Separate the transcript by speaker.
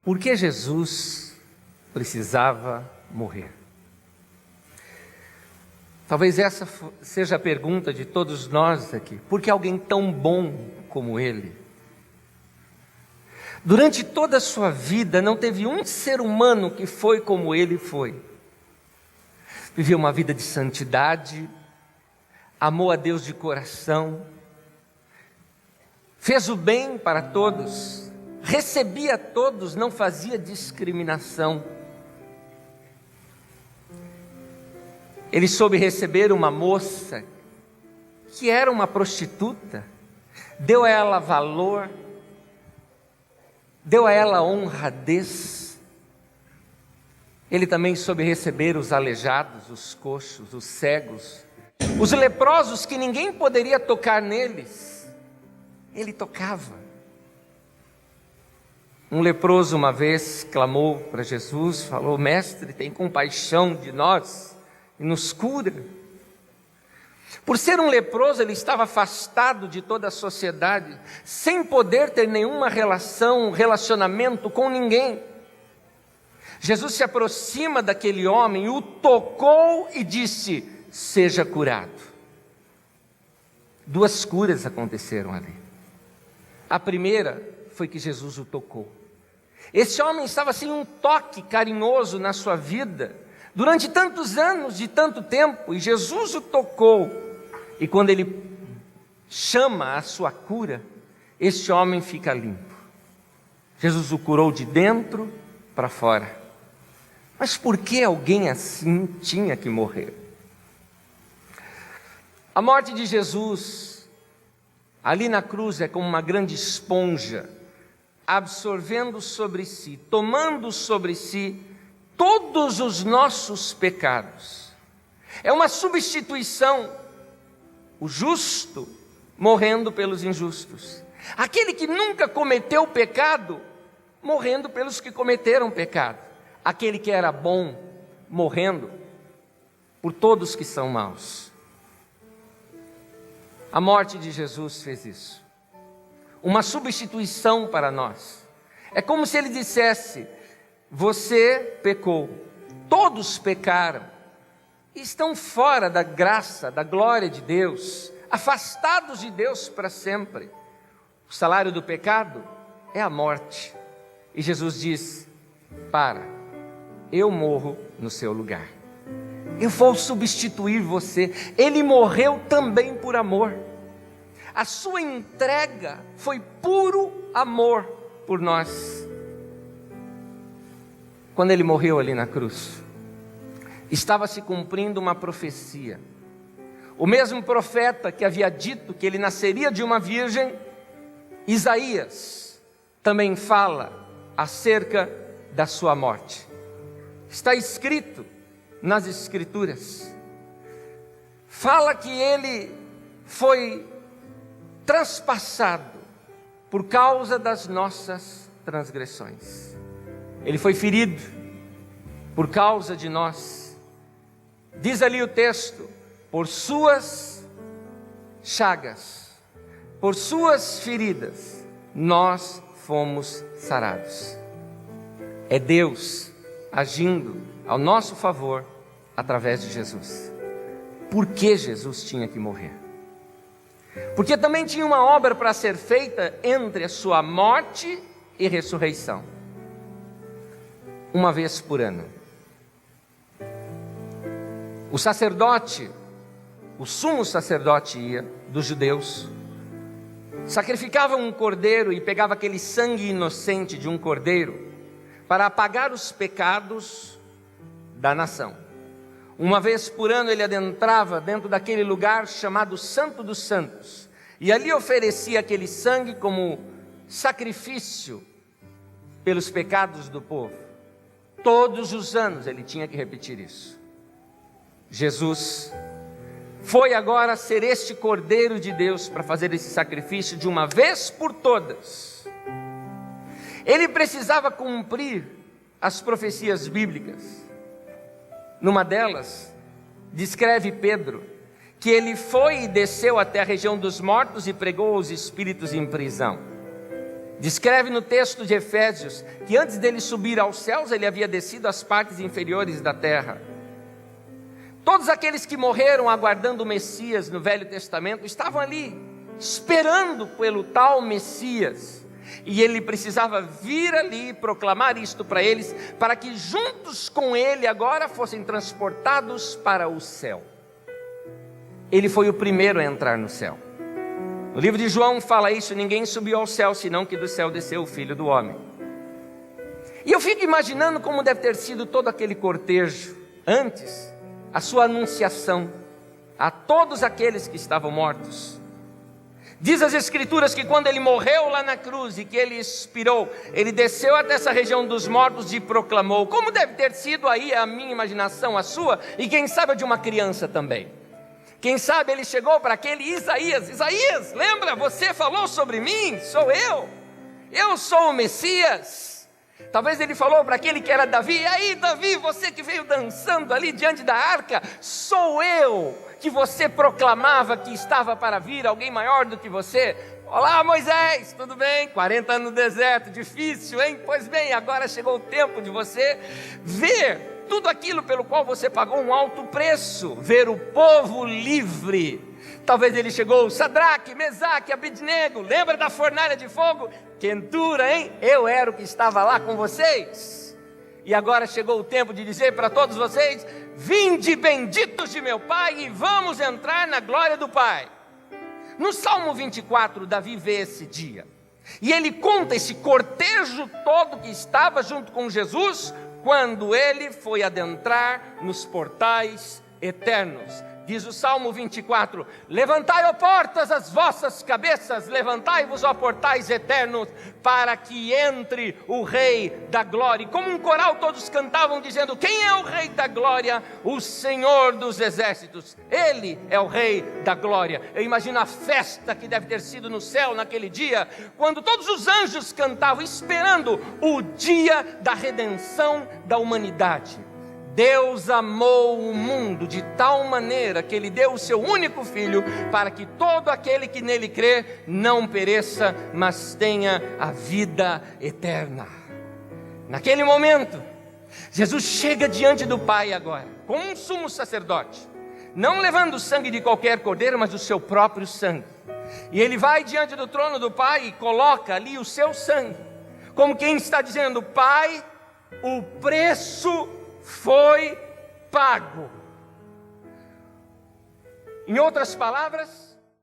Speaker 1: Por que Jesus precisava morrer? Talvez essa seja a pergunta de todos nós aqui. Por que alguém tão bom como ele? Durante toda a sua vida não teve um ser humano que foi como ele foi. Viveu uma vida de santidade, amou a Deus de coração, fez o bem para todos, recebia todos, não fazia discriminação. Ele soube receber uma moça que era uma prostituta, deu a ela valor, deu a ela honradez. Ele também soube receber os aleijados, os coxos, os cegos, os leprosos que ninguém poderia tocar neles. Ele tocava. Um leproso uma vez clamou para Jesus, falou: Mestre, tem compaixão de nós e nos cura. Por ser um leproso, ele estava afastado de toda a sociedade, sem poder ter nenhuma relacionamento com ninguém. Jesus se aproxima daquele homem, o tocou e disse: seja curado. 2 curas aconteceram ali. A primeira foi que Jesus o tocou. Esse homem estava sem um toque carinhoso na sua vida, durante tantos anos, de tanto tempo, e Jesus o tocou. E quando ele chama a sua cura, este homem fica limpo. Jesus o curou de dentro para fora. Mas por que alguém assim tinha que morrer? A morte de Jesus ali na cruz é como uma grande esponja, absorvendo sobre si, tomando sobre si todos os nossos pecados. É uma substituição, o justo morrendo pelos injustos, aquele que nunca cometeu pecado morrendo pelos que cometeram pecado, aquele que era bom morrendo por todos que são maus. A morte de Jesus fez isso, uma substituição para nós. É como se ele dissesse: você pecou, todos pecaram, e estão fora da graça, da glória de Deus, afastados de Deus para sempre. O salário do pecado é a morte. E Jesus diz: eu morro no seu lugar, eu vou substituir você. Ele morreu também por amor. A sua entrega foi puro amor por nós. Quando ele morreu ali na cruz, estava se cumprindo uma profecia. O mesmo profeta que havia dito que ele nasceria de uma virgem, Isaías, também fala acerca da sua morte. Está escrito nas Escrituras. Fala que ele foi transpassado por causa das nossas transgressões. Ele foi ferido por causa de nós. Diz ali o texto: por suas chagas, por suas feridas, nós fomos sarados. É Deus agindo ao nosso favor através de Jesus. Por que Jesus tinha que morrer? Porque também tinha uma obra para ser feita entre a sua morte e ressurreição. Uma vez por ano, o sacerdote, o sumo sacerdote dos judeus, sacrificava um cordeiro e pegava aquele sangue inocente de um cordeiro para apagar os pecados da nação. Uma vez por ano ele adentrava dentro daquele lugar chamado Santo dos Santos, e ali oferecia aquele sangue como sacrifício pelos pecados do povo. Todos os anos ele tinha que repetir isso. Jesus foi agora ser este Cordeiro de Deus para fazer esse sacrifício de uma vez por todas. Ele precisava cumprir as profecias bíblicas. Numa delas, descreve Pedro que ele foi e desceu até a região dos mortos e pregou aos espíritos em prisão. Descreve no texto de Efésios que antes dele subir aos céus, ele havia descido às partes inferiores da terra. Todos aqueles que morreram aguardando o Messias no Velho Testamento estavam ali, esperando pelo tal Messias. E ele precisava vir ali e proclamar isto para eles, para que juntos com ele agora fossem transportados para o céu. Ele foi o primeiro a entrar no céu. No livro de João fala isso: ninguém subiu ao céu, senão que do céu desceu o Filho do Homem. E eu fico imaginando como deve ter sido todo aquele cortejo, antes, a sua anunciação a todos aqueles que estavam mortos. Diz as Escrituras que quando ele morreu lá na cruz e que ele expirou, ele desceu até essa região dos mortos e proclamou. Como deve ter sido aí a minha imaginação, a sua, e quem sabe a de uma criança também. Quem sabe ele chegou para aquele Isaías: Isaías, lembra, você falou sobre mim, sou eu sou o Messias. Talvez ele falou para aquele que era Davi: e aí Davi, você que veio dançando ali diante da arca, sou eu, que você proclamava que estava para vir alguém maior do que você. Olá Moisés, tudo bem? 40 anos no deserto, difícil, hein? Pois bem, agora chegou o tempo de você ver tudo aquilo pelo qual você pagou um alto preço, ver o povo livre. Talvez ele chegou: Sadraque, Mesaque, Abednego, lembra da fornalha de fogo? Quentura, hein? Eu era o que estava lá com vocês. E agora chegou o tempo de dizer para todos vocês: vinde benditos de meu Pai e vamos entrar na glória do Pai. No Salmo 24, Davi vê esse dia, e ele conta esse cortejo todo que estava junto com Jesus, quando ele foi adentrar nos portais eternos. Diz o Salmo 24: levantai, ó portas, as vossas cabeças, levantai-vos, ó portais eternos, para que entre o Rei da Glória. E como um coral todos cantavam dizendo: quem é o Rei da Glória? O Senhor dos Exércitos, Ele é o Rei da Glória. Eu imagino a festa que deve ter sido no céu naquele dia, quando todos os anjos cantavam, esperando o dia da redenção da humanidade. Deus amou o mundo de tal maneira que Ele deu o seu único Filho, para que todo aquele que nele crê não pereça, mas tenha a vida eterna. Naquele momento, Jesus chega diante do Pai agora, como um sumo sacerdote, não levando o sangue de qualquer cordeiro, mas o seu próprio sangue. E Ele vai diante do trono do Pai e coloca ali o seu sangue, como quem está dizendo: Pai, o preço foi pago. Em outras palavras,